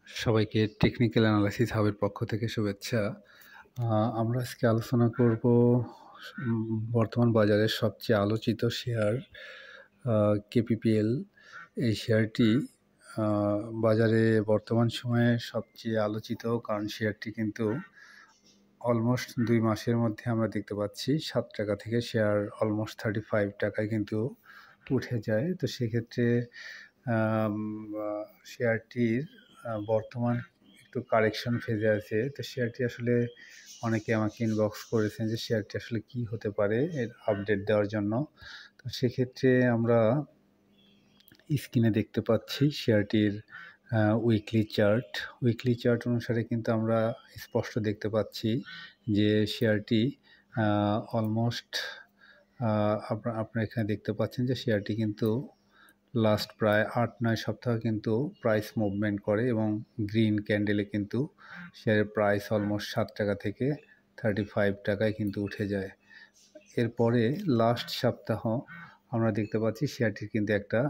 সবাইকে technical analysis হাবের পক্ষ থেকে শুভেচ্ছা। আমরা আজকে আলোচনা করব বর্তমান বাজারের সবচেয়ে আলোচিত শেয়ার কেপিপিএল। এই শেয়ারটি বাজারে বর্তমান সময়ে সবচেয়ে আলোচিত, কারণ শেয়ারটি কিন্তু অলমোস্ট ২ মাসের মধ্যে আমরা দেখতে পাচ্ছি ৭ টাকা থেকে শেয়ার অলমোস্ট 35 টাকায় কিন্তু উঠে যায়। তো সেক্ষেত্রে শেয়ারটির বর্তমান একটু কারেকশন ফেজে আছে। তো শেয়ারটি আসলে অনেকে আমাকে ইনবক্স করেছেন যে শেয়ারটি আসলে কী হতে পারে, এর আপডেট দেওয়ার জন্য। তো সেক্ষেত্রে আমরা স্ক্রিনে দেখতে পাচ্ছি শেয়ারটির উইকলি চার্ট অনুসারে কিন্তু আমরা স্পষ্ট দেখতে পাচ্ছি যে শেয়ারটি অলমোস্ট আপনারা এখানে দেখতে পাচ্ছেন যে শেয়ারটি কিন্তু লাস্ট প্রায় ৮-৯ সপ্তাহ কিন্তু প্রাইস মুভমেন্ট করে এবং গ্রিন ক্যান্ডেলে কিন্তু শেয়ারের প্রাইস অলমোস্ট ৭ টাকা থেকে 35 টাকায় কিন্তু উঠে যায়। এরপরে লাস্ট সপ্তাহ আমরা দেখতে পাচ্ছি শেয়ারটির কিন্তু একটা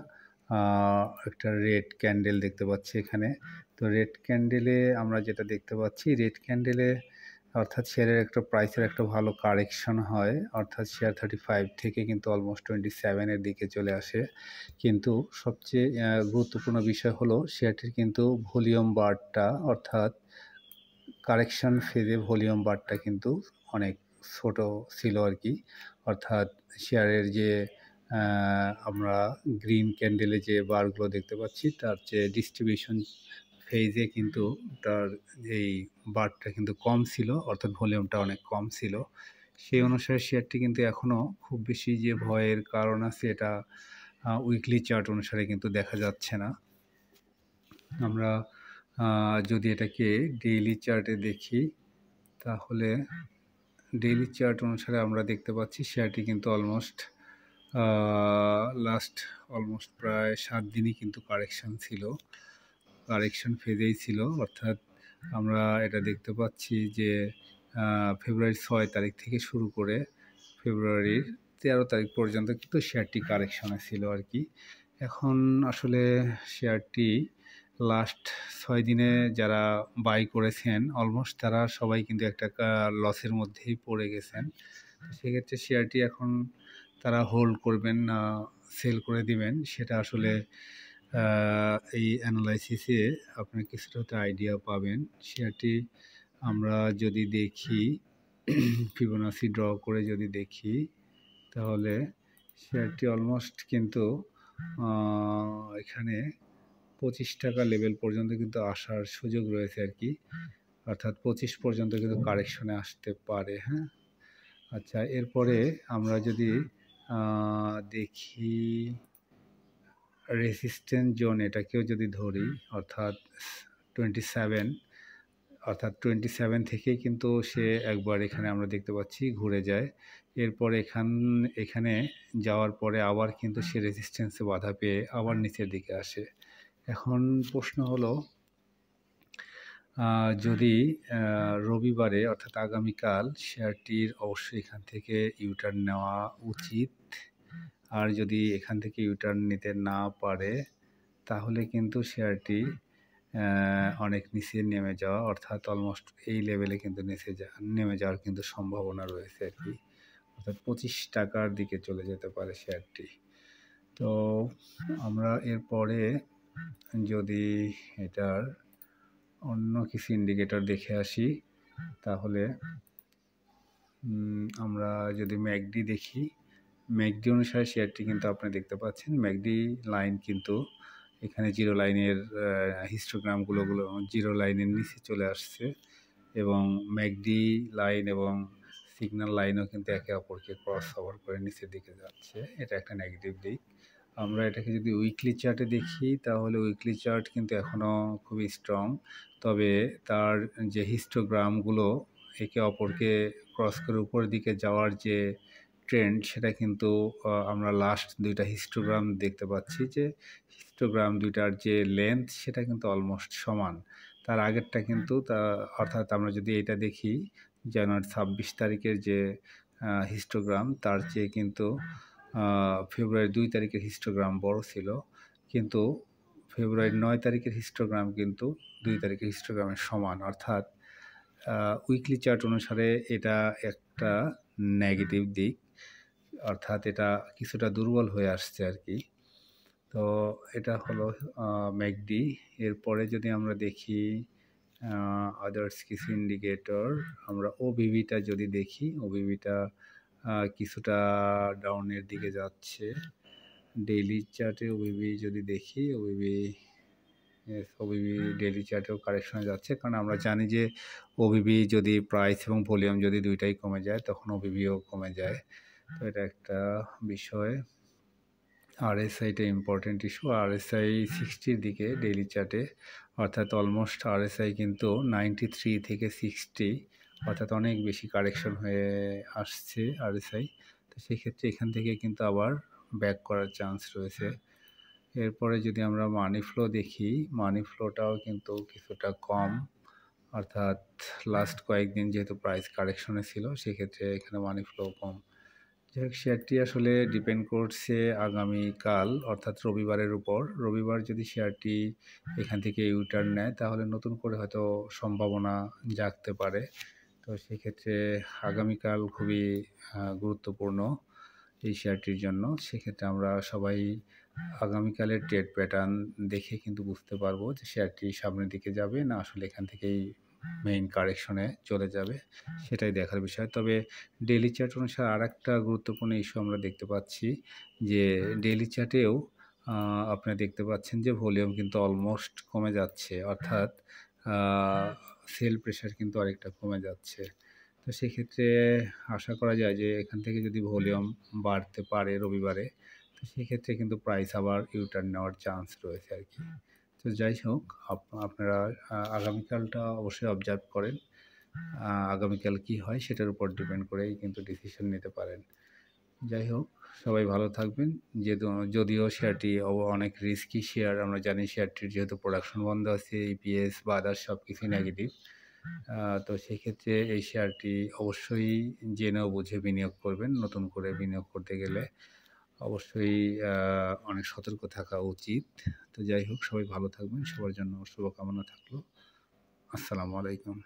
রেড ক্যান্ডেল দেখতে পাচ্ছি এখানে। তো রেড ক্যান্ডেলে আমরা যেটা দেখতে পাচ্ছি, রেড ক্যান্ডেলে অর্থাৎ শেয়ারের একটা প্রাইসের একটা ভালো কারেকশন হয়, অর্থাৎ শেয়ার 35 থেকে কিন্তু অলমোস্ট 27 এর দিকে চলে আসে। কিন্তু সবচেয়ে গুরুত্বপূর্ণ বিষয় হলো শেয়ারটির কিন্তু ভলিউম বারটা, অর্থাৎ কারেকশন ফেজে ভলিউম বারটা কিন্তু অনেক ছোট ছিল আর কি। অর্থাৎ শেয়ারের যে আমরা গ্রিন ক্যান্ডেলে যে বারগুলো দেখতে পাচ্ছি তার যে ডিস্ট্রিবিউশন ফেজে কিন্তু তার এই বারটা কিন্তু কম ছিল, অর্থাৎ ভলিউমটা অনেক কম ছিল। সেই অনুসারে শেয়ারটি কিন্তু এখনও খুব বেশি যে ভয়ের কারণ আছে এটা উইকলি চার্ট অনুসারে কিন্তু দেখা যাচ্ছে না। আমরা যদি এটাকে ডেইলি চার্টে দেখি, তাহলে ডেইলি চার্ট অনুসারে আমরা দেখতে পাচ্ছি শেয়ারটি কিন্তু অলমোস্ট প্রায় 7 দিনই কিন্তু কারেকশন ফেজেই ছিল। অর্থাৎ আমরা এটা দেখতে পাচ্ছি যে ফেব্রুয়ারির 6 তারিখ থেকে শুরু করে ফেব্রুয়ারির 13 তারিখ পর্যন্ত কিন্তু শেয়ারটি কারেকশনে ছিল আর কি। এখন আসলে শেয়ারটি লাস্ট 6 দিনে যারা বাই করেছেন অলমোস্ট তারা সবাই কিন্তু একটা লসের মধ্যেই পড়ে গেছেন। সেক্ষেত্রে শেয়ারটি এখন তারা হোল্ড করবেন না সেল করে দিবেন, সেটা আসলে এই অ্যানালাইসিসে আপনার কিছুটা হয়তো আইডিয়া পাবেন। শেয়ারটি আমরা যদি দেখি ফিবোনাসি ড্র করে যদি দেখি, তাহলে শেয়ারটি অলমোস্ট কিন্তু এখানে 25 টাকা লেভেল পর্যন্ত কিন্তু আসার সুযোগ রয়েছে আর কি। অর্থাৎ 25 পর্যন্ত কিন্তু কারেকশনে আসতে পারে। হ্যাঁ, আচ্ছা, এরপরে আমরা যদি দেখি রেসিস্ট্যান্স জোন, এটাকেও যদি ধরি, অর্থাৎ 27 থেকেই কিন্তু সে একবার এখানে আমরা দেখতে পাচ্ছি ঘুরে যায়। এরপরে এখানে যাওয়ার পরে আবার কিন্তু সে রেজিস্ট্যান্সে বাধা পেয়ে আবার নিচের দিকে আসে। এখন প্রশ্ন হলো, যদি রবিবারে অর্থাৎ আগামীকাল শেয়ারটির অবশ্যই এখান থেকে ইউটার্ন নেওয়া উচিত। আর যদি এখান থেকে ইউটার্ন নিতে না পারে, তাহলে কিন্তু শেয়ারটি অনেক নিচে নেমে যাওয়া, অর্থাৎ অলমোস্ট এই লেভেলে কিন্তু নেমে যাওয়ার কিন্তু সম্ভাবনা রয়েছে আর কি। অর্থাৎ 25 টাকার দিকে চলে যেতে পারে শেয়ারটি। তো আমরা এরপরে যদি এটার অন্য কিছু ইন্ডিকেটর দেখে আসি, তাহলে আমরা যদি ম্যাকডি দেখি, ম্যাকডি অনুসারে শেয়ারটি কিন্তু আপনি দেখতে পাচ্ছেন ম্যাকডি লাইন কিন্তু এখানে জিরো লাইনের হিস্টোগ্রামগুলো জিরো লাইনের নিচে চলে আসছে এবং ম্যাকডি লাইন এবং সিগন্যাল লাইনও কিন্তু একে অপরকে ক্রস ওভার করে নিচের দিকে যাচ্ছে। এটা একটা নেগেটিভ দিক। আমরা এটাকে যদি উইকলি চার্টে দেখি, তাহলে উইকলি চার্ট কিন্তু এখনও খুবই স্ট্রং, তবে তার যে হিস্টোগ্রামগুলো একে অপরকে ক্রস করে উপরের দিকে যাওয়ার যে ট্রেন্ড, সেটা কিন্তু আমরা লাস্ট 2টা হিস্টোগ্রাম দেখতে পাচ্ছি যে হিস্টোগ্রাম 2টার যে লেন্থ সেটা কিন্তু অলমোস্ট সমান। তার আগেরটা কিন্তু অর্থাৎ আমরা যদি এটা দেখি জানুয়ারি 26 তারিখের যে হিস্টোগ্রাম, তার চেয়ে কিন্তু ফেব্রুয়ারি 2 তারিখের হিস্টোগ্রাম বড় ছিল, কিন্তু ফেব্রুয়ারির ৯ তারিখের হিস্টোগ্রাম কিন্তু ২ তারিখের হিস্টোগ্রামের সমান। অর্থাৎ উইকলি চার্ট অনুসারে এটা একটা নেগেটিভ দিক। অর্থাৎ এটা কিছুটা দুর্বল হয়ে আসছে আরকি। তো এটা হলো ম্যাকডি। এরপরে যদি আমরা দেখি আদার্স কিছু ইন্ডিকেটর, আমরা ওবিভিটা যদি দেখি, ওবিভিটা কিছুটা ডাউনের দিকে যাচ্ছে। ডেইলি চার্টে ওবিভি যদি দেখি, ওবিভি ডেইলি চার্টেও কারেকশনে যাচ্ছে, কারণ আমরা জানি যে ওবিভি যদি প্রাইস এবং ভলিউম যদি দুইটাই কমে যায় তখন ওবিভিও কমে যায়। তো এটা একটা বিষয়। আরএসআইটা ইম্পর্টেন্ট ইস্যু। আরএসআই 60 দিকে ডেইলি চার্টে, অর্থাৎ অলমোস্ট আরএসআই কিন্তু 93 থেকে 60, অর্থাৎ অনেক বেশি কারেকশন হয়ে আসছে আরএসআই। তো সেক্ষেত্রে এখান থেকে কিন্তু আবার ব্যাক করার চান্স রয়েছে। এরপরে যদি আমরা মানি ফ্লো দেখি, মানি ফ্লোটাও কিন্তু কিছুটা কম, অর্থাৎ লাস্ট কয়েকদিন যেহেতু প্রাইস কারেকশনে ছিল সেক্ষেত্রে এখানে মানি ফ্লো কম। যাই হোক, শেয়ারটি আসলে ডিপেন্ড করছে আগামীকাল অর্থাৎ রবিবারের উপর। রবিবার যদি শেয়ারটি এখান থেকে ইউটার্ন নেয় তাহলে নতুন করে হয়তো সম্ভাবনা জাগতে পারে। তো সেক্ষেত্রে আগামীকাল খুবই গুরুত্বপূর্ণ এই শেয়ারটির জন্য। সেক্ষেত্রে আমরা সবাই আগামীকালের ট্রেড প্যাটার্ন দেখে কিন্তু বুঝতে পারবো যে শেয়ারটি সামনের দিকে যাবে না আসলে এখান থেকেই মেইন কারেকশনে চলে যাবে, সেটাই দেখার বিষয়। তবে ডেইলি চার্ট অনুসারে আরেকটা গুরুত্বপূর্ণ ইস্যু আমরা দেখতে পাচ্ছি যে ডেইলি চার্টেও আপনারা দেখতে পাচ্ছেন যে ভলিউম কিন্তু অলমোস্ট কমে যাচ্ছে, অর্থাৎ সেল প্রেশার কিন্তু আরেকটা কমে যাচ্ছে। তো সেক্ষেত্রে আশা করা যায় যে এখান থেকে যদি ভলিউম বাড়তে পারে রবিবারে, তো সেক্ষেত্রে কিন্তু প্রাইস আবার ইউটার্ন নেওয়ার চান্স রয়েছে আর কি। তো যাই হোক, আপনারা আগামীকালটা অবশ্যই অবজার্ভ করেন। আগামীকাল কি হয় সেটার উপর ডিপেন্ড করেই কিন্তু ডিসিশন নিতে পারেন। যাই হোক, সবাই ভালো থাকবেন। যদিও শেয়ারটি অনেক রিস্কি শেয়ার, আমরা জানি শেয়ারটির যেহেতু প্রোডাকশন বন্ধ আছে, ইপিএস বা আদার্স সব কিছুই নেগেটিভ। তো সেক্ষেত্রে এই শেয়ারটি অবশ্যই জেনে বুঝে বিনিয়োগ করবেন। নতুন করে বিনিয়োগ করতে গেলে অবশ্যই অনেক সতর্ক থাকা উচিত। তো যাই হোক, সবাই ভালো থাকবেন। সবার জন্য শুভকামনা থাকলো। আসসালামু আলাইকুম।